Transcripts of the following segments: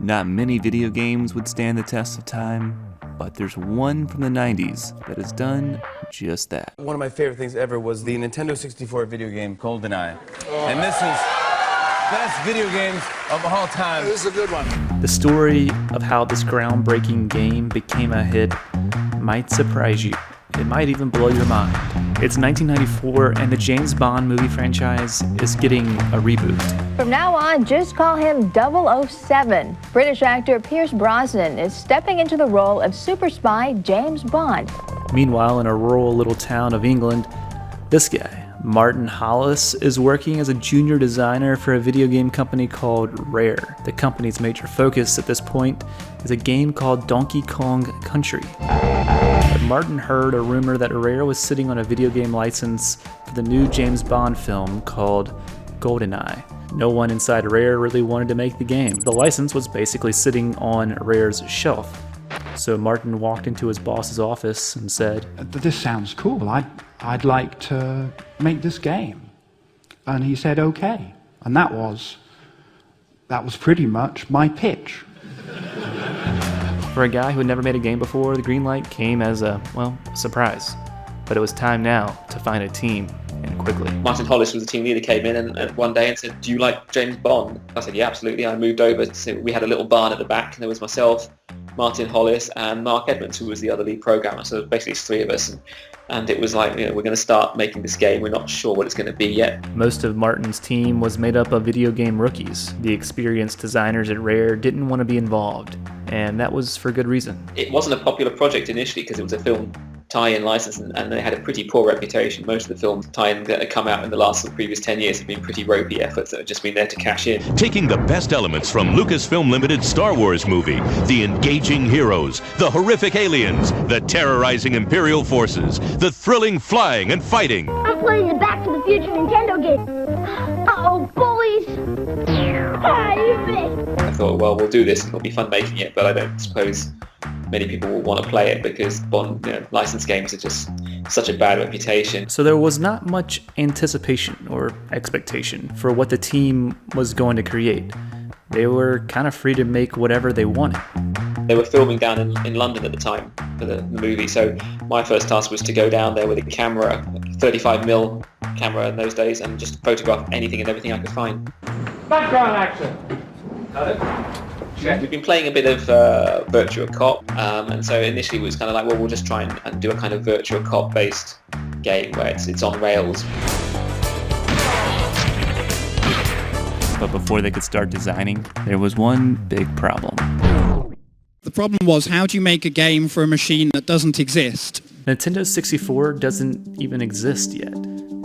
Not many video games would stand the test of time, but there's one from the 90s that has done just that. One of my favorite things ever was the Nintendo 64 video game, GoldenEye. And this is best video games of all time. This is a good one. The story of how this groundbreaking game became a hit might surprise you. It might even blow your mind. It's 1994 and the James Bond movie franchise is getting a reboot. From now on, just call him 007. British actor Pierce Brosnan is stepping into the role of super spy James Bond. Meanwhile, in a rural little town of England, this guy, Martin Hollis, is working as a junior designer for a video game company called Rare. The company's major focus at this point is a game called Donkey Kong Country. But Martin heard a rumor that Rare was sitting on a video game license for the new James Bond film called GoldenEye. No one inside Rare really wanted to make the game. The license was basically sitting on Rare's shelf. So Martin walked into his boss's office and said, "This sounds cool. I'd like to make this game." And he said, "Okay." And that was pretty much my pitch. For a guy who had never made a game before, the green light came as a surprise. But it was time now to find a team, and quickly. Martin Hollis was the team leader, came in and one day and said, "Do you like James Bond?" I said, "Yeah, absolutely." I moved over, so we had a little barn at the back, and there was myself, Martin Hollis, and Mark Edmonds, who was the other lead programmer. So basically it's three of us, and it was like, we're going to start making this game. We're not sure what it's going to be yet. Most of Martin's team was made up of video game rookies. The experienced designers at Rare didn't want to be involved, and that was for good reason. It wasn't a popular project initially because it was a film tie-in license, and they had a pretty poor reputation. Most of the film tie-ins that had come out in the last previous 10 years have been pretty ropey efforts that have just been there to cash in. Taking the best elements from Lucasfilm Limited Star Wars movie, the engaging heroes, the horrific aliens, the terrorizing Imperial forces, the thrilling flying and fighting. I'm playing the Back to the Future Nintendo game. Uh-oh, bullies! Hi, you I thought, well, we'll do this. It'll be fun making it, but I don't suppose many people will want to play it because Bond, licensed games are just such a bad reputation. So there was not much anticipation or expectation for what the team was going to create. They were kind of free to make whatever they wanted. They were filming down in London at the time for the movie, so my first task was to go down there with a camera, 35mm camera in those days, and just photograph anything and everything I could find. Background action. Got it? We've been playing a bit of Virtua Cop, and so initially it was kind of like, well, we'll just try and do a kind of Virtua Cop based game where it's on rails. But before they could start designing, there was one big problem. The problem was, how do you make a game for a machine that doesn't exist? Nintendo 64 doesn't even exist yet.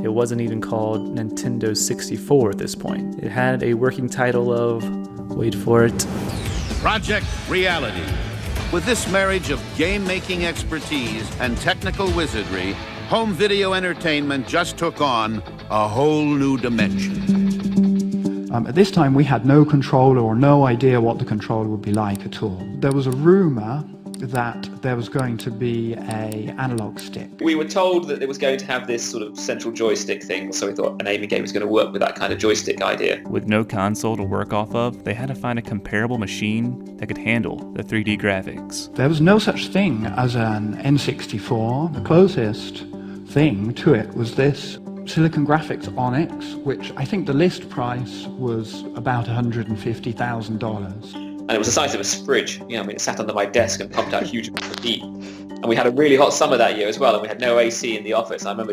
It wasn't even called Nintendo 64 at this point. It had a working title of, wait for it, Project Reality. With this marriage of game-making expertise and technical wizardry, home video entertainment just took on a whole new dimension. At this time, we had no controller or no idea what the controller would be like at all. There was a rumor that there was going to be an analog stick. We were told that it was going to have this sort of central joystick thing, so we thought an aiming game was going to work with that kind of joystick idea. With no console to work off of, they had to find a comparable machine that could handle the 3D graphics. There was no such thing as an N64. The closest thing to it was this Silicon Graphics Onyx, which I think the list price was about $150,000. And it was the size of a fridge. It sat under my desk and pumped out huge amounts of heat. And we had a really hot summer that year as well, and we had no AC in the office. I remember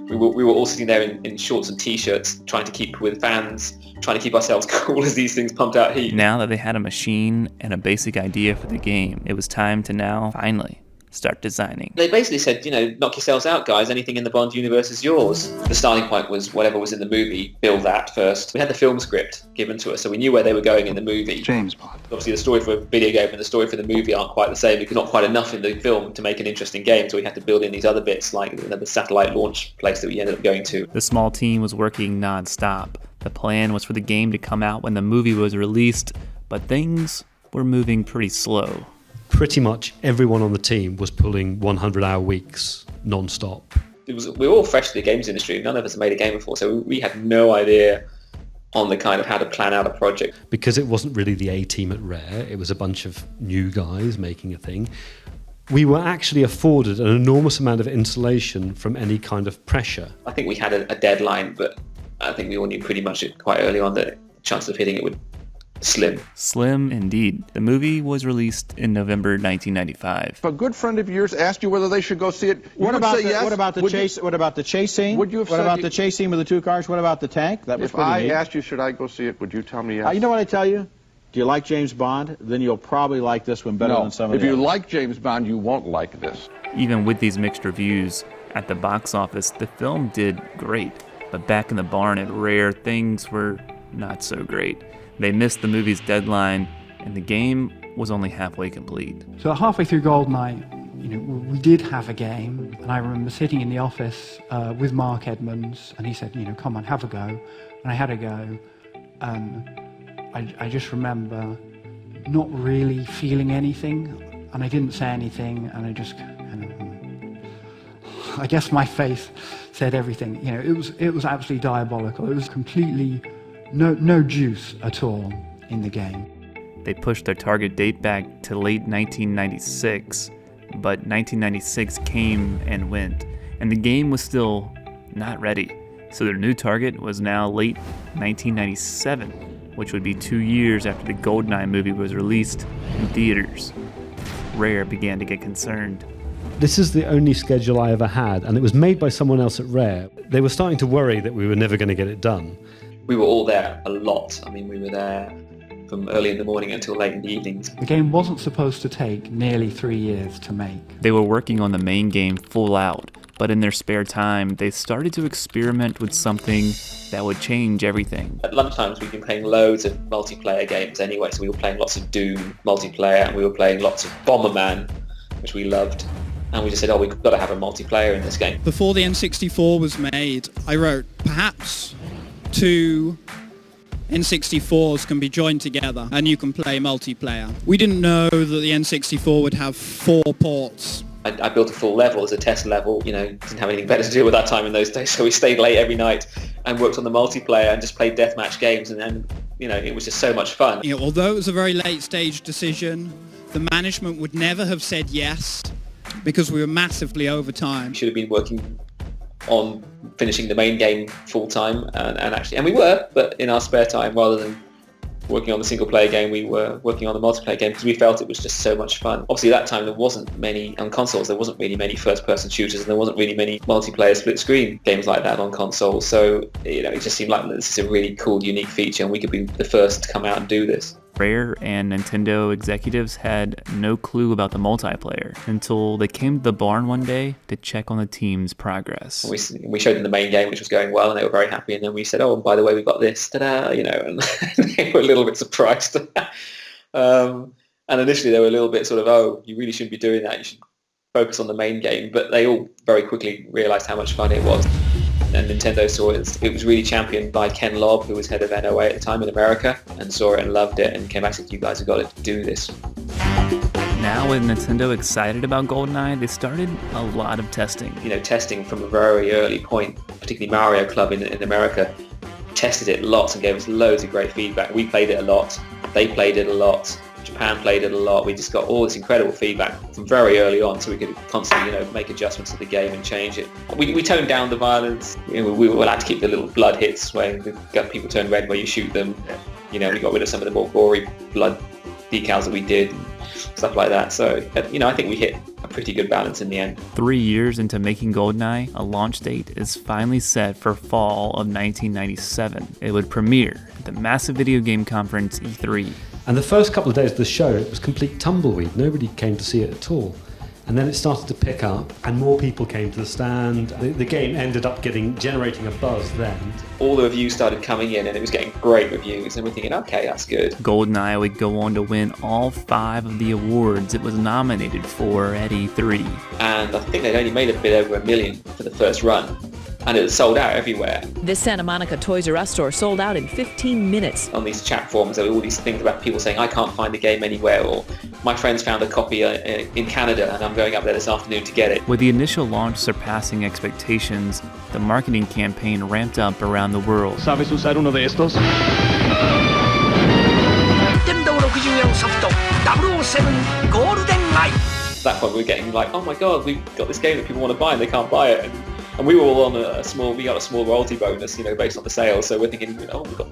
we were all sitting there in shorts and t-shirts, trying to keep with fans, trying to keep ourselves cool as these things pumped out heat. Now that they had a machine and a basic idea for the game, it was time to now, finally, start designing. They basically said, knock yourselves out, guys. Anything in the Bond universe is yours. The starting point was whatever was in the movie, build that first. We had the film script given to us, so we knew where they were going in the movie. James Bond. Obviously, the story for a video game and the story for the movie aren't quite the same. There's not quite enough in the film to make an interesting game, so we had to build in these other bits, like the satellite launch place that we ended up going to. The small team was working non-stop. The plan was for the game to come out when the movie was released, but things were moving pretty slow. Pretty much everyone on the team was pulling 100-hour weeks non-stop. We were all fresh to the games industry. None of us had made a game before, so we had no idea on the kind of how to plan out a project. Because it wasn't really the A team at Rare, it was a bunch of new guys making a thing. We were actually afforded an enormous amount of insulation from any kind of pressure. I think we had a deadline, but I think we all knew pretty much quite early on that the chance of hitting it would slim. Slim indeed. The movie was released in November 1995. If a good friend of yours asked you whether they should go see it, what about the chase scene? Would you have what said about the chase scene with the 2 cars? What about the tank? That was if I neat. asked you, should I go see it, would you tell me yes? You know what I tell you? Do you like James Bond? Then you'll probably like this one better than some of the If you others. like James Bond, you won't like this. Even with these mixed reviews, at the box office, the film did great. But back in the barn at Rare, things were not so great. They missed the movie's deadline, and the game was only halfway complete. So halfway through GoldenEye, we did have a game, and I remember sitting in the office with Mark Edmonds, and he said, come on, have a go. And I had a go. I just remember not really feeling anything, and I didn't say anything, and I just I guess my face said everything. It was absolutely diabolical. It was completely no juice at all in the game. They pushed their target date back to late 1996, but 1996 came and went, and the game was still not ready. So their new target was now late 1997, which would be 2 years after the GoldenEye movie was released in theaters. Rare began to get concerned. This is the only schedule I ever had, and it was made by someone else at Rare. They were starting to worry that we were never going to get it done. We were all there a lot. I mean, we were there from early in the morning until late in the evenings. The game wasn't supposed to take nearly 3 years to make. They were working on the main game full out, but in their spare time, they started to experiment with something that would change everything. At lunchtimes, we've been playing loads of multiplayer games anyway, so we were playing lots of Doom multiplayer, and we were playing lots of Bomberman, which we loved. And we just said, we've got to have a multiplayer in this game. Before the N64 was made, I wrote, perhaps 2 N64s can be joined together and you can play multiplayer. We didn't know that the N64 would have 4 ports. I built a full level as a test level, didn't have anything better to do with that time in those days, so we stayed late every night and worked on the multiplayer and just played deathmatch games, and then, it was just so much fun. Although it was a very late stage decision, the management would never have said yes because we were massively over time. We should have been working on finishing the main game full time, and we were, but in our spare time, rather than working on the single player game, we were working on the multiplayer game because we felt it was just so much fun. Obviously at that time there wasn't many on consoles, there wasn't really many first person shooters, and there wasn't really many multiplayer split screen games like that on consoles, so it just seemed like this is a really cool, unique feature, and we could be the first to come out and do this. Rare and Nintendo executives had no clue about the multiplayer until they came to the barn one day to check on the team's progress. We showed them the main game, which was going well, and they were very happy, and then we said, and by the way, we've got this, ta-da, and they were a little bit surprised. And initially they were a little bit sort of, you really shouldn't be doing that, you should focus on the main game, but they all very quickly realised how much fun it was. And Nintendo saw it. It was really championed by Ken Lobb, who was head of NOA at the time in America, and saw it and loved it and came back and said, you guys have got to do this. Now with Nintendo excited about GoldenEye, they started a lot of testing. Testing from a very early point, particularly Mario Club in America, tested it lots and gave us loads of great feedback. We played it a lot, they played it a lot, Japan played it a lot. We just got all this incredible feedback from very early on, so we could constantly, make adjustments to the game and change it. We toned down the violence. We were allowed to keep the little blood hits where the people turn red where you shoot them. We got rid of some of the more gory blood decals that we did, stuff like that. So, I think we hit a pretty good balance in the end. 3 years into making GoldenEye, a launch date is finally set for fall of 1997. It would premiere at the massive video game conference E3. And the first couple of days of the show, it was complete tumbleweed. Nobody came to see it at all. And then it started to pick up, and more people came to the stand. The game ended up generating a buzz then. All the reviews started coming in, and it was getting great reviews, and we're thinking, okay, that's good. GoldenEye would go on to win all 5 of the awards it was nominated for at E3. And I think they'd only made a bit over $1 million for the first run. and it sold out everywhere. This Santa Monica Toys R Us store sold out in 15 minutes. On these chat forums, there were all these things about people saying, I can't find the game anywhere, or my friends found a copy in Canada and I'm going up there this afternoon to get it. With the initial launch surpassing expectations, the marketing campaign ramped up around the world. ¿Sabes usar uno de estos? Nintendo 64ソフト007 GoldenEye. At that point we were getting like, oh my god, we've got this game that people want to buy and they can't buy it. And we were all on we got a small royalty bonus, based on the sales. So we're thinking, we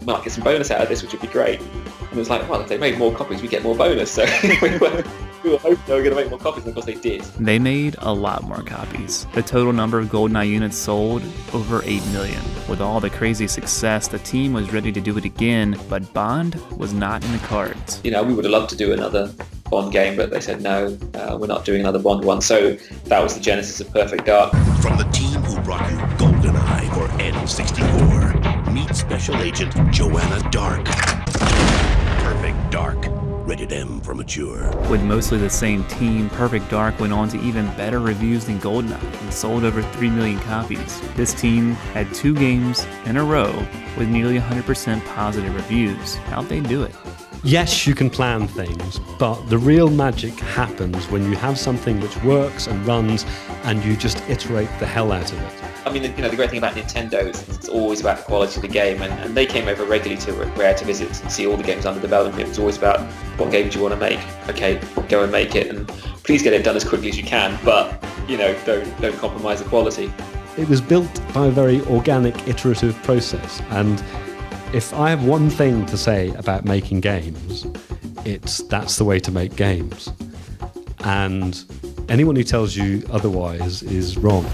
might get some bonus out of this, which would be great. And it was like, well, if they made more copies, we get more bonus. So we were hoping they were going to make more copies, and of course they did. They made a lot more copies. The total number of GoldenEye units sold, over 8 million. With all the crazy success, the team was ready to do it again, but Bond was not in the cards. We would have loved to do another Bond game, but they said no, we're not doing another Bond one. So that was the genesis of Perfect Dark. From the team who brought you GoldenEye for N64, meet Special Agent Joanna Dark. Perfect Dark, rated M for mature. With mostly the same team, Perfect Dark went on to even better reviews than GoldenEye and sold over 3 million copies. This team had 2 games in a row with nearly 100% positive reviews. How'd they do it? Yes, you can plan things, but the real magic happens when you have something which works and runs and you just iterate the hell out of it. I mean, the great thing about Nintendo is it's always about the quality of the game, and they came over regularly to Rare to visit and see all the games under development. It was always about, what game do you want to make? Okay, go and make it, and please get it done as quickly as you can, but, don't compromise the quality. It was built by a very organic, iterative process, and if I have one thing to say about making games, that's the way to make games. And anyone who tells you otherwise is wrong.